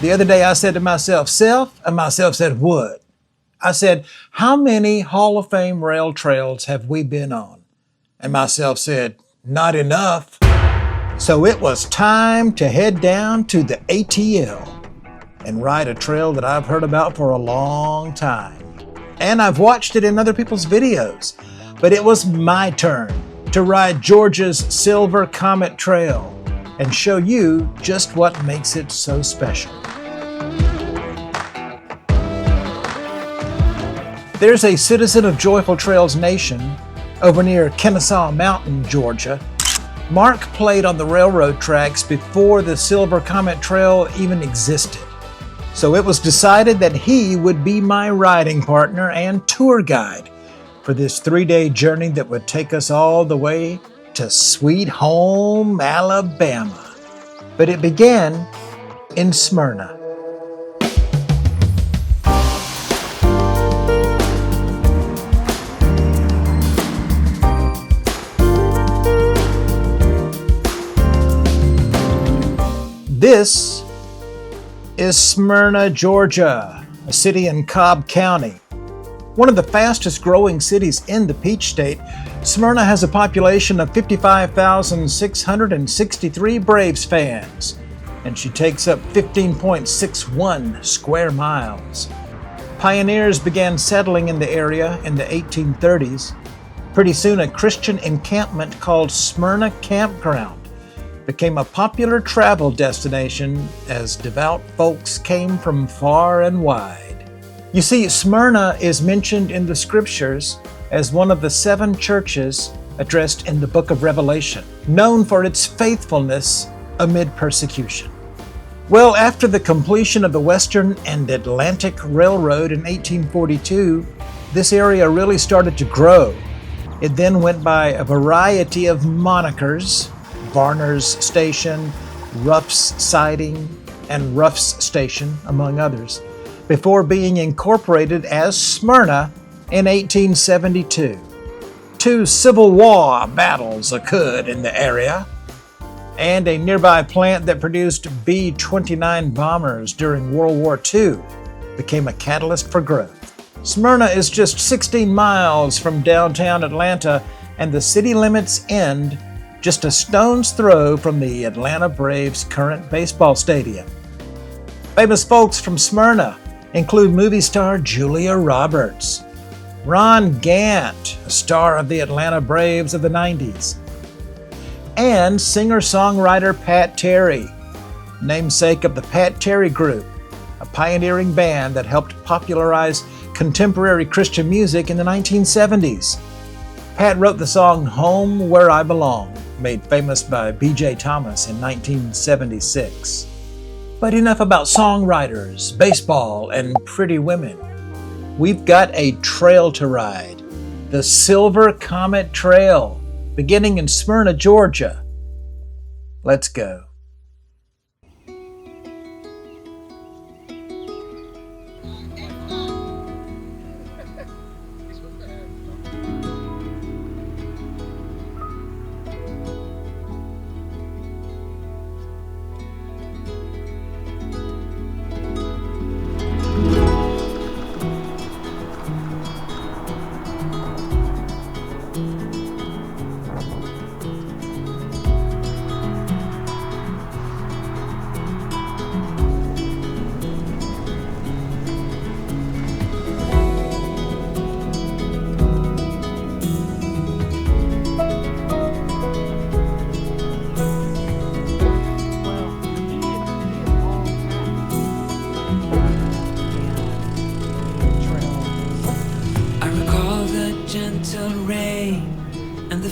The other day I said to myself, self, and myself said, what? I said, how many Hall of Fame rail trails have we been on? And myself said, not enough. So it was time to head down to the ATL and ride a trail that I've heard about for a long time. And I've watched it in other people's videos. But it was my turn to ride Georgia's Silver Comet Trail and show you just what makes it so special. There's a citizen of Joyful Trails Nation over near Kennesaw Mountain, Georgia. Mark played on the railroad tracks before the Silver Comet Trail even existed. So it was decided that he would be my riding partner and tour guide for this 3-day journey that would take us all the way to Sweet Home, Alabama. But it began in Smyrna. This is Smyrna, Georgia, a city in Cobb County. One of the fastest growing cities in the Peach State, Smyrna has a population of 55,663 Braves fans, and she takes up 15.61 square miles. Pioneers began settling in the area in the 1830s. Pretty soon, a Christian encampment called Smyrna Campground became a popular travel destination as devout folks came from far and wide. You see, Smyrna is mentioned in the scriptures as one of the 7 churches addressed in the book of Revelation, known for its faithfulness amid persecution. Well, after the completion of the Western and Atlantic Railroad in 1842, this area really started to grow. It then went by a variety of monikers: Varner's Station, Ruff's Siding, and Ruff's Station, among others, before being incorporated as Smyrna in 1872. 2 Civil War battles occurred in the area, and a nearby plant that produced B-29 bombers during World War II became a catalyst for growth. Smyrna is just 16 miles from downtown Atlanta, and the city limits end just a stone's throw from the Atlanta Braves' current baseball stadium. Famous folks from Smyrna include movie star Julia Roberts, Ron Gant, a star of the Atlanta Braves of the 90s, and singer-songwriter Pat Terry, namesake of the Pat Terry Group, a pioneering band that helped popularize contemporary Christian music in the 1970s. Pat wrote the song Home Where I Belong, made famous by B.J. Thomas in 1976. But enough about songwriters, baseball, and pretty women. We've got a trail to ride, the Silver Comet Trail, beginning in Smyrna, Georgia. Let's go.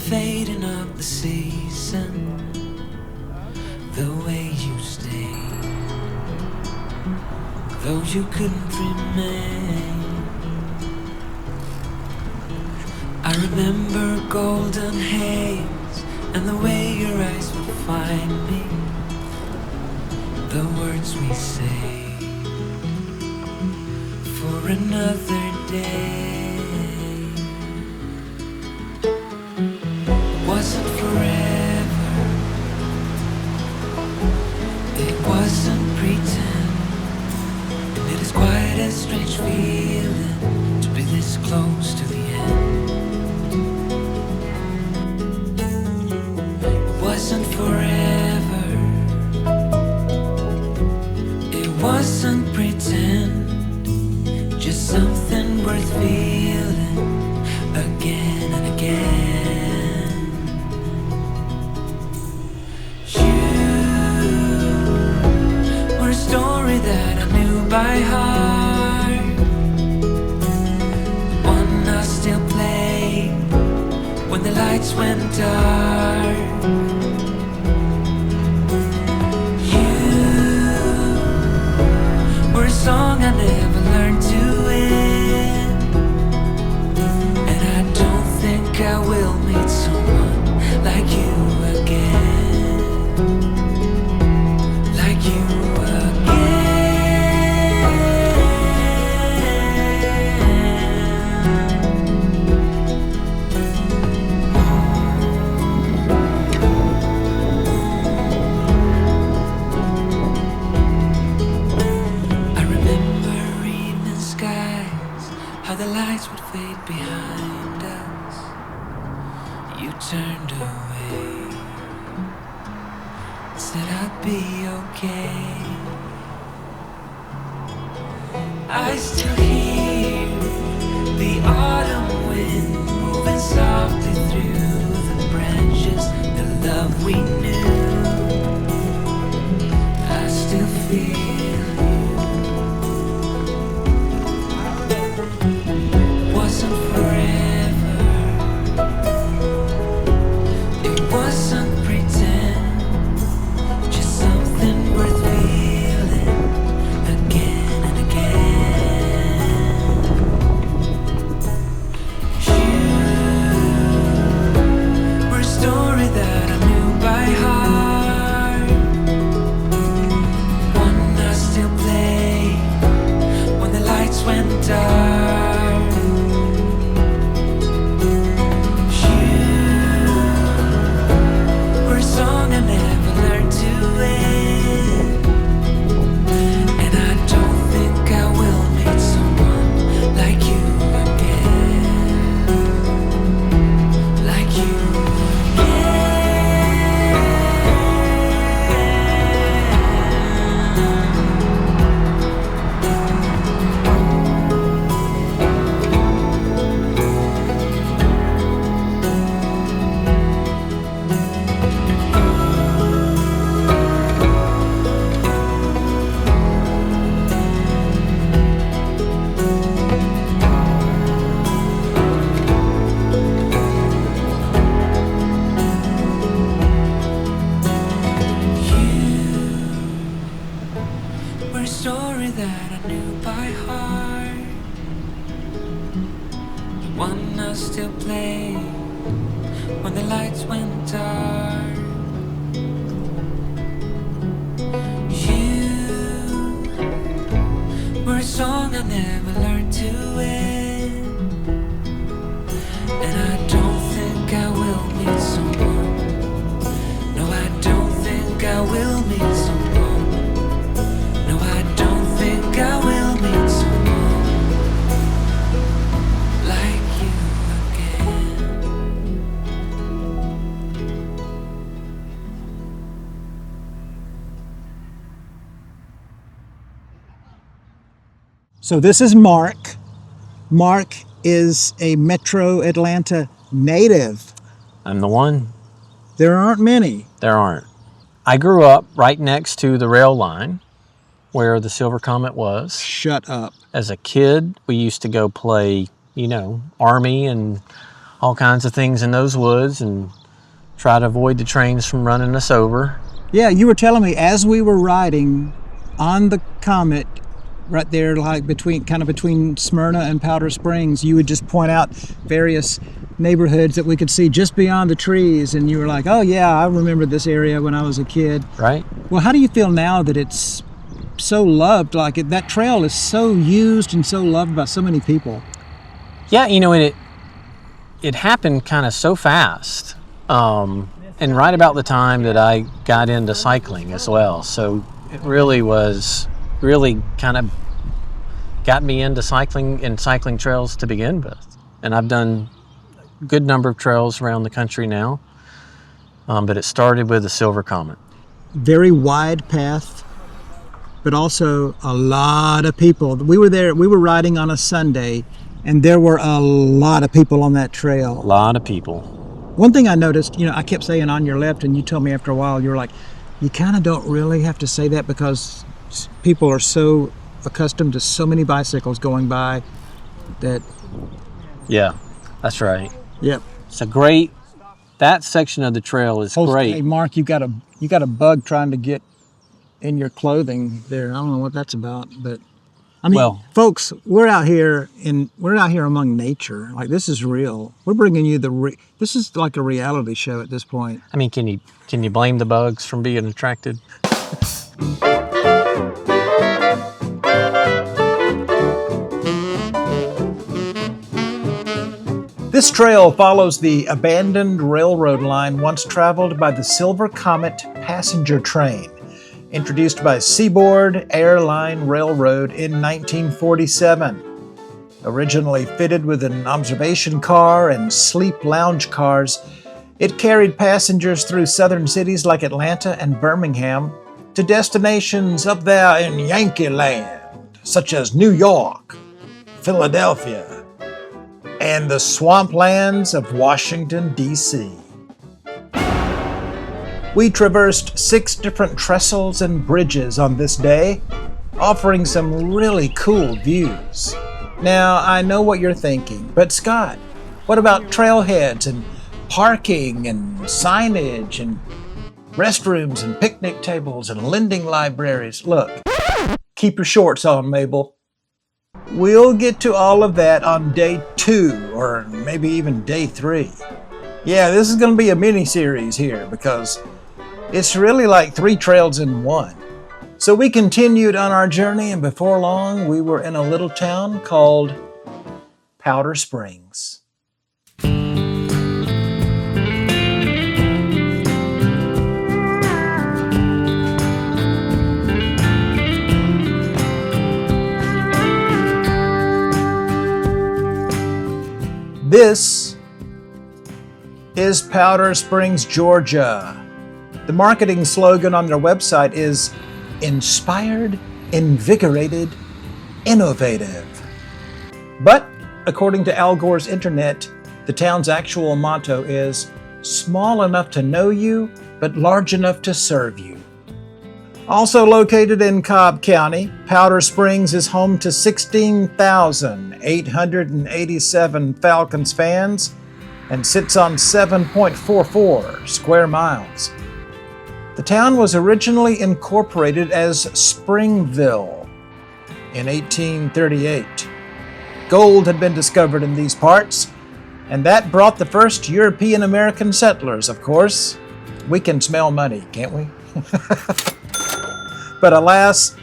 fading of the season, the way you stayed, though you couldn't remain. I remember golden haze and the way your eyes would find me, the words we say for another day. Wasn't forever, it wasn't pretend. wasn't pretend, just something worth feeling again and again. You were a story that I knew by heart, one I still play when the lights went dark. A song I never learned to end, and I don't think I will meet someone like you again, like you the lights would fade behind us. You turned away, said I'd be okay. I still hear the autumn wind moving softly through the branches, the love we knew. I still feel forever. It wasn't pretend, just something worth feeling again and again. You were a story that I knew by heart, one I still play when the lights went dark. So this is Mark. Mark is a Metro Atlanta native. I'm the one. There aren't many. There aren't. I grew up right next to the rail line where the Silver Comet was. Shut up. As a kid, we used to go play, Army and all kinds of things in those woods and try to avoid the trains from running us over. Yeah, you were telling me as we were riding on the Comet, right there, like between Smyrna and Powder Springs, you would just point out various neighborhoods that we could see just beyond the trees, and you were like, oh yeah, I remember this area when I was a kid. Right. Well, how do you feel now that it's so loved? Like that trail is so used and so loved by so many people. Yeah, it happened kind of so fast, and right about the time that I got into cycling as well. So it really kind of got me into cycling and cycling trails to begin with. And I've done a good number of trails around the country now, but it started with the Silver Comet. Very wide path. but also a lot of people. We were there, we were riding on a Sunday, and there were a lot of people on that trail. A lot of people. One thing I noticed, I kept saying on your left, and you told me after a while, you were like, you kind of don't really have to say that because people are so accustomed to so many bicycles going by that. Yeah, that's right. Yep. It's a great, that section of the trail is great. Hey, Mark, you got a bug trying to get in your clothing there. I don't know what that's about, but I mean, folks, we're out here among nature. Like, this is real. We're bringing you this is like a reality show at this point. I mean, can you blame the bugs from being attracted? This trail follows the abandoned railroad line once traveled by the Silver Comet passenger train, introduced by Seaboard Airline Railroad in 1947. Originally fitted with an observation car and sleep lounge cars, it carried passengers through southern cities like Atlanta and Birmingham to destinations up there in Yankee Land, such as New York, Philadelphia, and the swamplands of Washington, D.C. We traversed 6 different trestles and bridges on this day, offering some really cool views. Now, I know what you're thinking, but Scott, what about trailheads and parking and signage and restrooms and picnic tables and lending libraries? Look, keep your shorts on, Mabel. We'll get to all of that on day 2 or maybe even day 3. Yeah, this is going to be a mini-series here because it's really like 3 trails in one. So we continued on our journey, and before long, we were in a little town called Powder Springs. This is Powder Springs, Georgia. The marketing slogan on their website is inspired, invigorated, innovative. But according to Al Gore's internet, the town's actual motto is small enough to know you, but large enough to serve you. Also located in Cobb County, Powder Springs is home to 16,887 Falcons fans and sits on 7.44 square miles. The town was originally incorporated as Springville in 1838. Gold had been discovered in these parts, and that brought the first European American settlers, of course. We can smell money, can't we? But alas,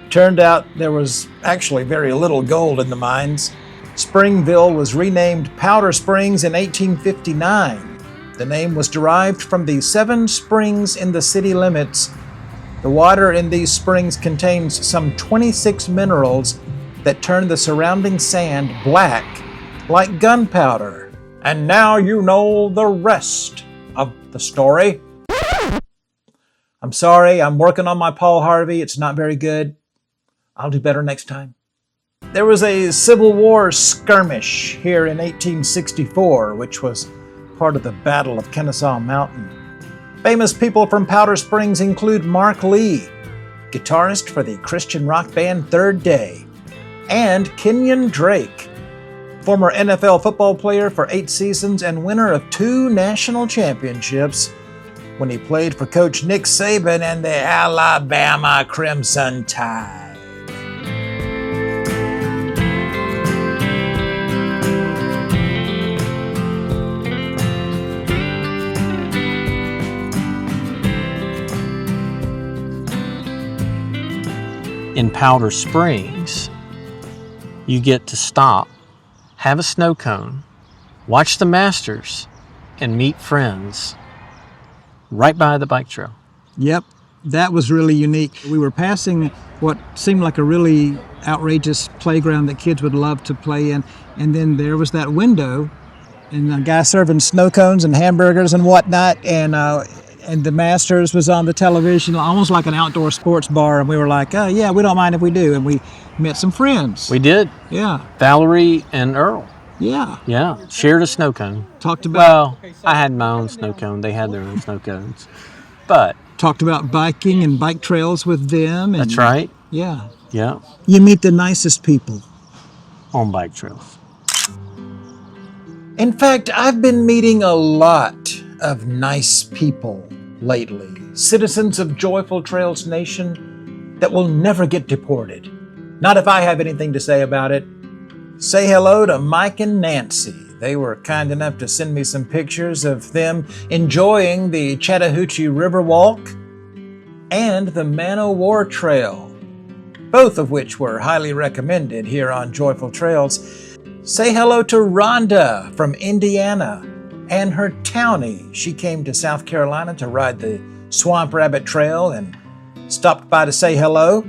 turned out there was actually very little gold in the mines. Springville was renamed Powder Springs in 1859. The name was derived from the 7 springs in the city limits. The water in these springs contains some 26 minerals that turn the surrounding sand black like gunpowder. And now you know the rest of the story. I'm sorry, I'm working on my Paul Harvey. It's not very good. I'll do better next time. There was a Civil War skirmish here in 1864, which was part of the Battle of Kennesaw Mountain. Famous people from Powder Springs include Mark Lee, guitarist for the Christian rock band Third Day, and Kenyon Drake, former NFL football player for 8 seasons and winner of 2 national championships when he played for Coach Nick Saban and the Alabama Crimson Tide. In Powder Springs, you get to stop, have a snow cone, watch the Masters, and meet friends right by the bike trail. Yep, that was really unique. We were passing what seemed like a really outrageous playground that kids would love to play in, and then there was that window, and a guy serving snow cones and hamburgers and whatnot, and and the Masters was on the television, almost like an outdoor sports bar. And we were like, oh, yeah, we don't mind if we do. And we met some friends. We did. Yeah. Valerie and Earl. Yeah. Yeah. Shared a snow cone. Talked about. Well, I had my own snow cone. They had their own snow cones. But. Talked about biking and bike trails with them. And, that's right. Yeah. Yeah. You meet the nicest people. On bike trails. In fact, I've been meeting a lot of nice people lately. Citizens of Joyful Trails Nation that will never get deported. Not if I have anything to say about it. Say hello to Mike and Nancy. They were kind enough to send me some pictures of them enjoying the Chattahoochee River Walk and the Man O' War Trail, both of which were highly recommended here on Joyful Trails. Say hello to Rhonda from Indiana and her townie. She came to South Carolina to ride the Swamp Rabbit Trail and stopped by to say hello.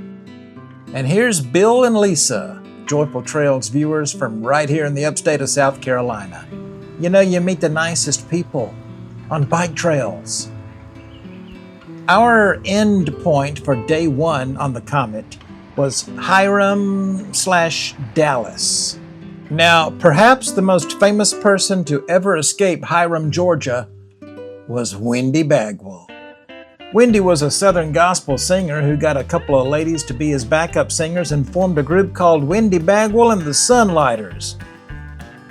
And here's Bill and Lisa, Joyful Trails viewers from right here in the upstate of South Carolina. You know, you meet the nicest people on bike trails. Our end point for day one on the Comet was Hiram/Dallas. Now, perhaps the most famous person to ever escape Hiram, Georgia, was Wendy Bagwell. Wendy was a Southern gospel singer who got a couple of ladies to be his backup singers and formed a group called Wendy Bagwell and the Sunlighters.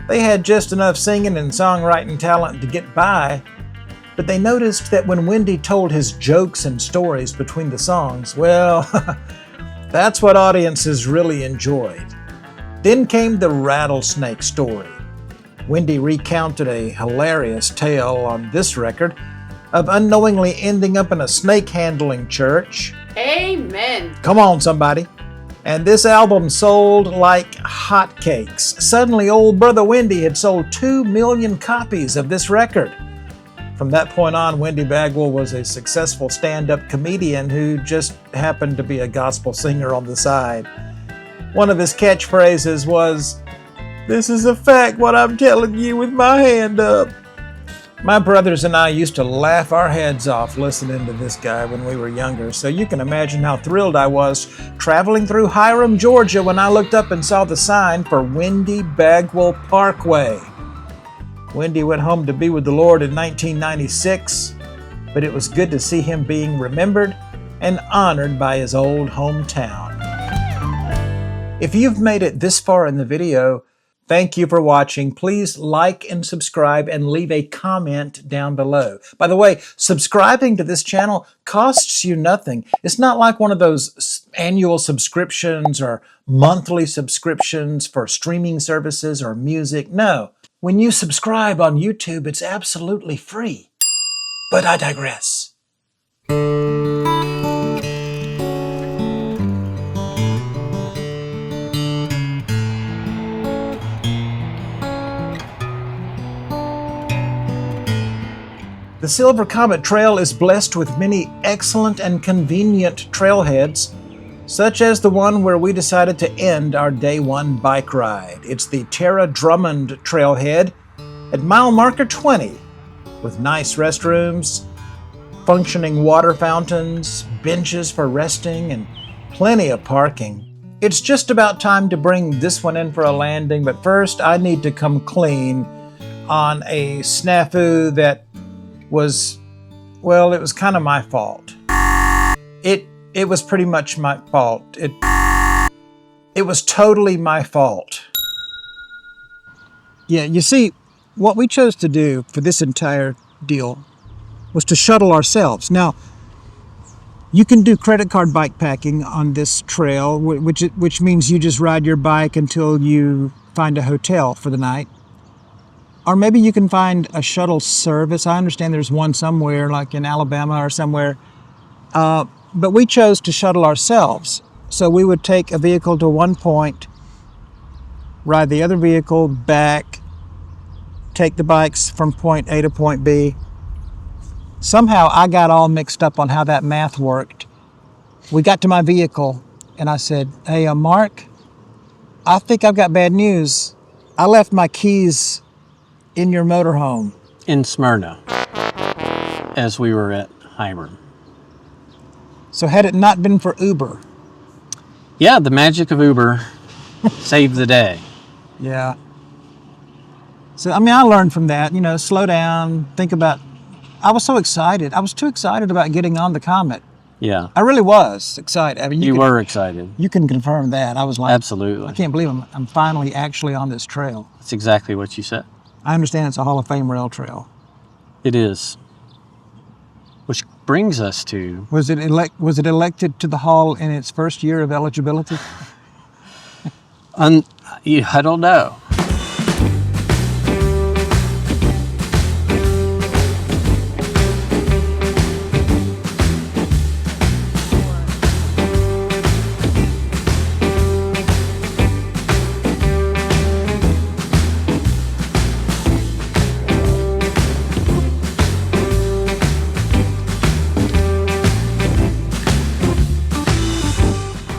They had just enough singing and songwriting talent to get by, but they noticed that when Wendy told his jokes and stories between the songs, well, that's what audiences really enjoyed. Then came the rattlesnake story. Wendy recounted a hilarious tale on this record of unknowingly ending up in a snake-handling church. Amen. Come on, somebody. And this album sold like hotcakes. Suddenly, old brother Wendy had sold 2 million copies of this record. From that point on, Wendy Bagwell was a successful stand-up comedian who just happened to be a gospel singer on the side. One of his catchphrases was, "This is a fact, what I'm telling you with my hand up." My brothers and I used to laugh our heads off listening to this guy when we were younger, so you can imagine how thrilled I was traveling through Hiram, Georgia when I looked up and saw the sign for Wendy Bagwell Parkway. Wendy went home to be with the Lord in 1996, but it was good to see him being remembered and honored by his old hometown. If you've made it this far in the video, thank you for watching. Please like and subscribe and leave a comment down below. By the way, subscribing to this channel costs you nothing. It's not like one of those annual subscriptions or monthly subscriptions for streaming services or music. No, when you subscribe on YouTube, it's absolutely free. But I digress. The Silver Comet Trail is blessed with many excellent and convenient trailheads, such as the one where we decided to end our day one bike ride. It's the Drummond Trailhead at mile marker 20, with nice restrooms, functioning water fountains, benches for resting, and plenty of parking. It's just about time to bring this one in for a landing, but first I need to come clean on a snafu that was, well, it was kind of my fault. It was pretty much my fault. It was totally my fault. Yeah, you see, what we chose to do for this entire deal was to shuttle ourselves. Now, you can do credit card bike packing on this trail, which means you just ride your bike until you find a hotel for the night. Or maybe you can find a shuttle service. I understand there's one somewhere, like in Alabama or somewhere. But we chose to shuttle ourselves. So we would take a vehicle to one point, ride the other vehicle back, take the bikes from point A to point B. Somehow I got all mixed up on how that math worked. We got to my vehicle and I said, "Hey, Mark, I think I've got bad news. I left my keys in your motorhome." In Smyrna, as we were at Hiram. So had it not been for Uber, Yeah, the magic of Uber saved the day. yeah. So, I mean, I learned from that, slow down, think about, I was so excited. I was too excited about getting on the Comet. Yeah, I really was excited. I mean, you were excited. You can confirm that. I was like, Absolutely. I can't believe I'm finally actually on this trail. That's exactly what you said. I understand it's a Hall of Fame rail trail. It is. Which brings us to... Was it elected to the Hall in its first year of eligibility? I don't know.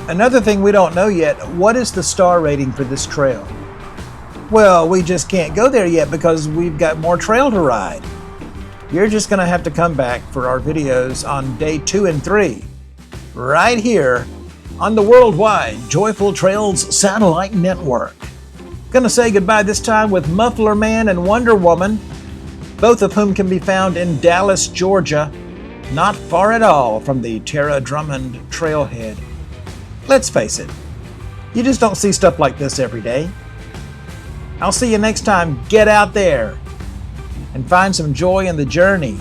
Another thing we don't know yet, what is the star rating for this trail? Well, we just can't go there yet because we've got more trail to ride. You're just going to have to come back for our videos on day 2 and 3, right here on the worldwide Joyful Trails satellite network. Gonna say goodbye this time with Muffler Man and Wonder Woman, both of whom can be found in Dallas, Georgia, not far at all from the Drummond Trailhead. Let's face it, you just don't see stuff like this every day. I'll see you next time. Get out there and find some joy in the journey.